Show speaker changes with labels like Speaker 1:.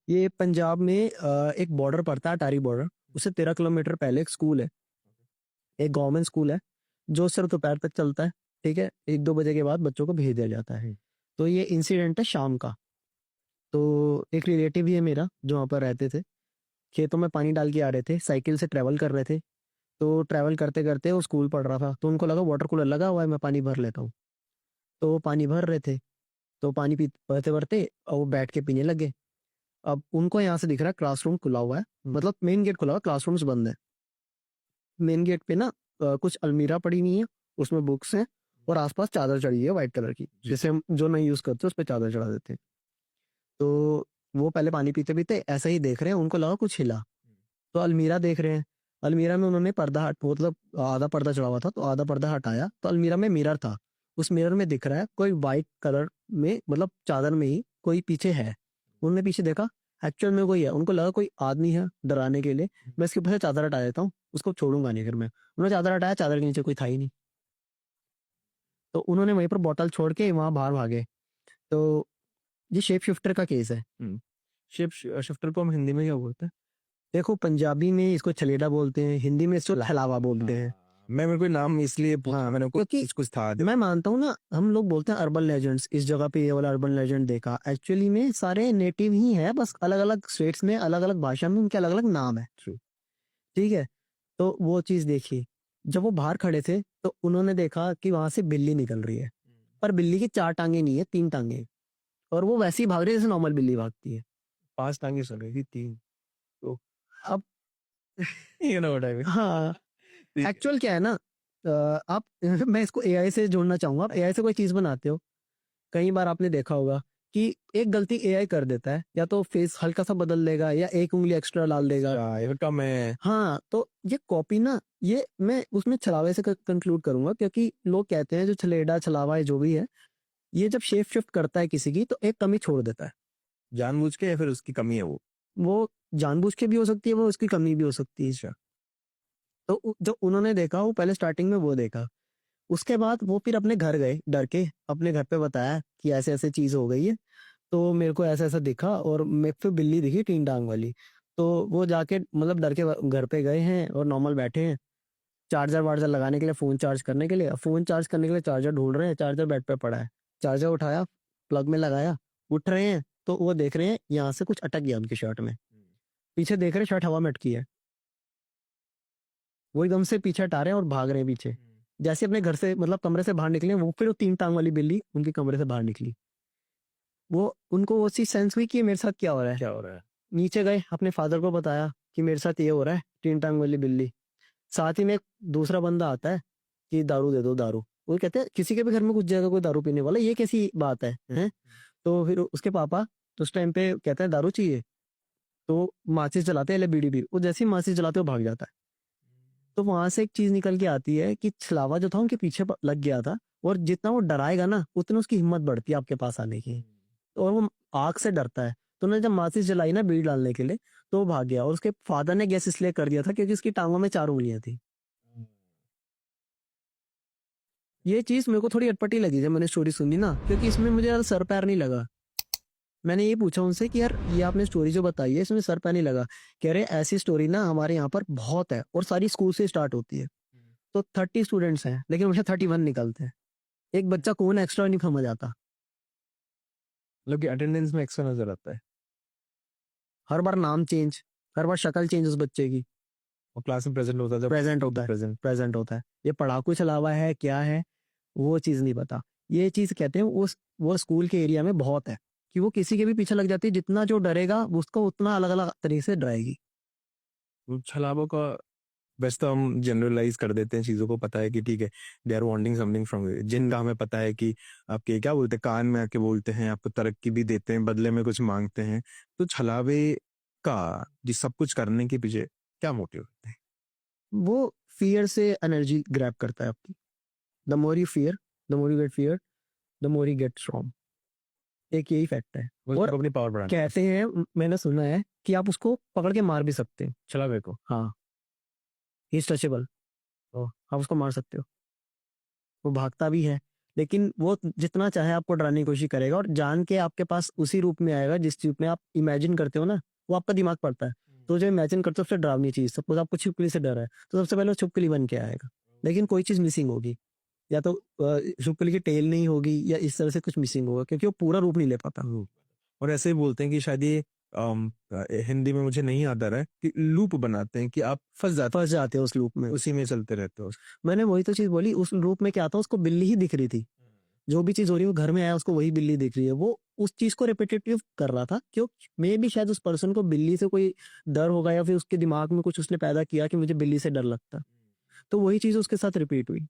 Speaker 1: ये पंजाब में एक बॉर्डर पड़ता है, अटारी बॉर्डर। उससे 13 किलोमीटर पहले एक स्कूल है, एक गवर्नमेंट स्कूल है, जो सिर्फ दोपहर तक चलता है। ठीक है, 1-2 बजे के बाद बच्चों को भेज दिया जाता है। तो ये इंसिडेंट है शाम का। तो एक रिलेटिव ही है मेरा जो वहाँ पर रहते थे, खेतों में पानी डाल के आ रहे थे, साइकिल से ट्रैवल कर रहे थे। तो ट्रैवल करते करते वो स्कूल पढ़ रहा था, तो उनको लगा वाटर कूलर लगा हुआ है, मैं पानी भर लेता हूँ। तो वो पानी भर रहे थे, तो पानी पी भरते भरते और वो बैठ के पीने लगे। अब उनको यहाँ से दिख रहा है क्लासरूम खुला हुआ है, मतलब मेन गेट खुला हुआ है, क्लासरूम्स बंद है। मेन गेट पे ना कुछ अलमीरा पड़ी हुई है, उसमें बुक्स हैं, और आसपास चादर चढ़ी है व्हाइट कलर की, जैसे हम जो नहीं यूज करते उस पर चादर चढ़ा देते हैं। तो वो पहले पानी पीते पीते ऐसा ही देख रहे हैं, उनको लगा कुछ हिला, तो अलमीरा देख रहे हैं। अलमीरा में उन्होंने पर्दा हट मतलब आधा पर्दा चढ़ा हुआ था, तो आधा पर्दा हटाया तो अलमीरा में मिरर था। उस मिरर में दिख रहा है कोई व्हाइट कलर में, मतलब चादर में ही कोई पीछे है। उन्होंने पीछे देखा, एक्चुअल में कोई है। उनको लगा कोई आदमी है, डराने के लिए मैं इसके ऊपर से चादर हटा देता हूँ, उसको छोड़ूंगा नहीं। फिर मैं उन्होंने चादर हटाया, चादर के नीचे कोई था ही नहीं। तो उन्होंने वहीं पर बोतल छोड़ के वहां बाहर भागे। तो ये शेप शिफ्टर का केस है।
Speaker 2: शिप शिफ्टर को हम हिंदी में क्या बोलते हैं?
Speaker 1: देखो, पंजाबी में इसको छलेड़ा बोलते हैं, हिंदी में इसको हलावा बोलते हैं।
Speaker 2: मैं मेरे को नाम इसलिए पूछा, मैंने
Speaker 1: क्योंकि
Speaker 2: कुछ था।
Speaker 1: मैं मानता हूँ ना, हम लोग बोलते हैं अर्बन लेजेंड्स, इस जगह पे ये वाला अर्बन लेजेंड देखा, एक्चुअली में सारे नेटिव ही है, बस अलग अलग स्टेट्स में अलग अलग भाषा में उनके अलग अलग नाम है।
Speaker 2: True.
Speaker 1: ठीक है, तो वो चीज देखी। जब वो बाहर खड़े थे तो उन्होंने देखा कि वहां से बिल्ली निकल रही है, पर बिल्ली की 4 टांगे नहीं है, 3 टांगे हैं। और वो वैसे ही भाग रही है जैसे नॉर्मल बिल्ली भागती है।
Speaker 2: 5 टांगे चल रही थी, 3। तो
Speaker 1: अब
Speaker 2: you know what I mean.
Speaker 1: हाँ,
Speaker 2: ठीक है।
Speaker 1: एक्चुअल क्या है ना, आप मैं इसको एआई से जोड़ना चाहूंगा। आप एआई से कोई चीज बनाते हो, कई बार आपने देखा होगा कि एक गलती एआई कर देता है, या तो फेस हल्का सा बदल देगा या एक उंगली एक्स्ट्रा डाल देगा।
Speaker 2: ये कम है।
Speaker 1: हाँ, तो ये कॉपी ना, ये मैं उसमें छलावे से कंक्लूड करूंगा, क्योंकि लोग कहते हैं जो छलेड़ा छलावा है जो भी है, ये जब शेप शिफ्ट करता है किसी की तो एक कमी छोड़ देता है।
Speaker 2: जानबूझ के या फिर उसकी कमी है वो?
Speaker 1: वो जानबूझ के भी हो सकती है, वो उसकी कमी भी हो सकती है।
Speaker 2: अच्छा।
Speaker 1: तो जो उन्होंने देखा, वो पहले स्टार्टिंग में वो देखा। उसके बाद वो फिर अपने घर गए डर के, अपने घर पे बताया कि ऐसे ऐसे चीज हो गई है, तो मेरे को ऐसा ऐसा दिखा और मेरे पे बिल्ली दिखी 3 टांग वाली। तो वो जाके मतलब डर के घर पे गए हैं और नॉर्मल बैठे हैं, चार्जर वार्जर लगाने के लिए, फोन चार्ज करने के लिए। फोन चार्ज करने के लिए चार्जर ढूंढ रहे हैं, चार्जर बेड पे पड़ा है। चार्जर उठाया, प्लग में लगाया, उठ रहे हैं तो वो देख रहे हैं यहाँ से कुछ अटक गया उनकी शर्ट में। पीछे देख रहे हैं, शर्ट हवा में अटकी है। वो एकदम से पीछे हटा रहे हैं और भाग रहे हैं पीछे। जैसे अपने घर से मतलब कमरे से बाहर निकले, वो फिर वो 3 टांग वाली बिल्ली उनके कमरे से बाहर निकली। वो उनको वो चीज सेंस हुई कि मेरे साथ क्या हो रहा है।
Speaker 2: क्या हो रहा है?
Speaker 1: नीचे गए, अपने फादर को बताया कि मेरे साथ ये हो रहा है, 3 टांग वाली बिल्ली। साथ ही में एक दूसरा बंदा आता है कि दारू दे दो दारू। वो कहते हैं किसी के भी घर में कुछ जगह कोई दारू पीने वाला, ये कैसी बात है? तो फिर उसके पापा तो उस टाइम पे कहते हैं दारू चाहिए, तो माचिस जलाते हैं, ले बीड़ी बीड़ी, वो जैसे ही माचिस जलाते वो भाग जाता है। तो वहां से एक चीज निकल के आती है कि छलावा जो था उनके पीछे लग गया था, और जितना वो डराएगा ना उतनी उसकी हिम्मत बढ़ती है आपके पास आने की, और वो आग से डरता है। तो उन्होंने जब माचिस जलाई ना बीड़ी डालने के लिए, तो वो भाग गया। और उसके फादर ने गैस इसलिए कर दिया था क्योंकि उसकी टांगों में 4 उंगलियां थी। ये चीज मेरे को थोड़ी अटपटी लगी जब मैंने स्टोरी सुनी ना, क्योंकि इसमें मुझे यार सर पैर नहीं लगा। मैंने ये पूछा उनसे कि यार ये आपने स्टोरी जो बताई है इसमें सर पैर नहीं लगा। कह रहे ऐसी स्टोरी ना हमारे यहाँ पर बहुत है, और सारी स्कूल से स्टार्ट होती है। तो 30 स्टूडेंट्स हैं लेकिन मुझे 31 निकलते हैं। एक बच्चा कौन एक्स्ट्रा नहीं समझ आता।
Speaker 2: मतलब कि अटेंडेंस में एक्स्ट्रा नजर आता है
Speaker 1: हर बार नाम चेंज, हर बार शक्ल चेंज उस बच्चे की।
Speaker 2: और क्लास में प्रेजेंट होता है जब
Speaker 1: प्रेजेंट होता है,
Speaker 2: प्रेजेंट।
Speaker 1: प्रेजेंट होता है। ये पढ़ाकू छलावा है क्या है, वो चीज नहीं पता। ये चीज कहते हैं वो स्कूल के एरिया में बहुत है, कि वो किसी के भी पीछे लग जाती है, जितना जो डरेगा उसको उतना अलग अलग तरीके से डराएगी।
Speaker 2: छलावा का वैसे तो हम जनरलाइज कर देते हैं चीजों को, पता है कि ठीक है they are wanting something from you, जिनका हमें पता है कि आपके क्या बोलते हैं, कान में आके बोलते हैं, आपको तरक्की भी देते हैं, बदले में कुछ मांगते हैं। तो छलावे का जिस सब कुछ करने के पीछे क्या मोटिव होते हैं?
Speaker 1: वो फियर से एनर्जी ग्रैब करता है आपकी। The more you fear, the more you get fear, the more you get strong. एक यही फैक्ट है।
Speaker 2: वो
Speaker 1: और
Speaker 2: उसको अपनी पावर बढ़ाने
Speaker 1: कहते हैं, मैंने सुना है कि आप उसको पकड़ के मार भी सकते हैं।
Speaker 2: छलावे को।
Speaker 1: हाँ, ही इज टचेबल, तो आप उसको मार सकते हो। वो भागता भी है, लेकिन वो जितना चाहे आपको डराने की कोशिश करेगा और जान के आपके पास उसी रूप में आएगा जिस रूप में आप इमेजिन करते हो ना, वो आपका दिमाग पढ़ता है। तो जो इमेजिन करते हो उससे डरावनी चीज़, सपोज़ आपको छिपकली से डर है, तो सबसे पहले वो छिपकली बन के आएगा। लेकिन कोई चीज़ मिसिंग होगी, या तो छिपकली की टेल नहीं होगी या इस तरह से कुछ मिसिंग होगा क्योंकि वो पूरा रूप नहीं ले पाता।
Speaker 2: और ऐसे ही बोलते हैं कि शायद ये हिंदी में मुझे नहीं याद आ रहा है कि लूप बनाते हैं कि आप
Speaker 1: फँस जाते हो उस लूप में।
Speaker 2: उसी में चलते रहते हो।
Speaker 1: मैंने वही तो चीज़ बोली, उस लूप में क्या था, उसको बिल्ली ही दिख रही थी। जो भी चीज़ हो रही है वो घर में आया उसको वही बिल्ली दिख रही है। वो उस चीज़ को रिपिटेटिव कर रहा था क्यों, मेबी शायद उस पर्सन को बिल्ली से कोई डर होगा या फिर उसके दिमाग में कुछ उसने पैदा किया कि मुझे बिल्ली से डर लगता है। तो वही चीज़ उसके साथ रिपीट हुई।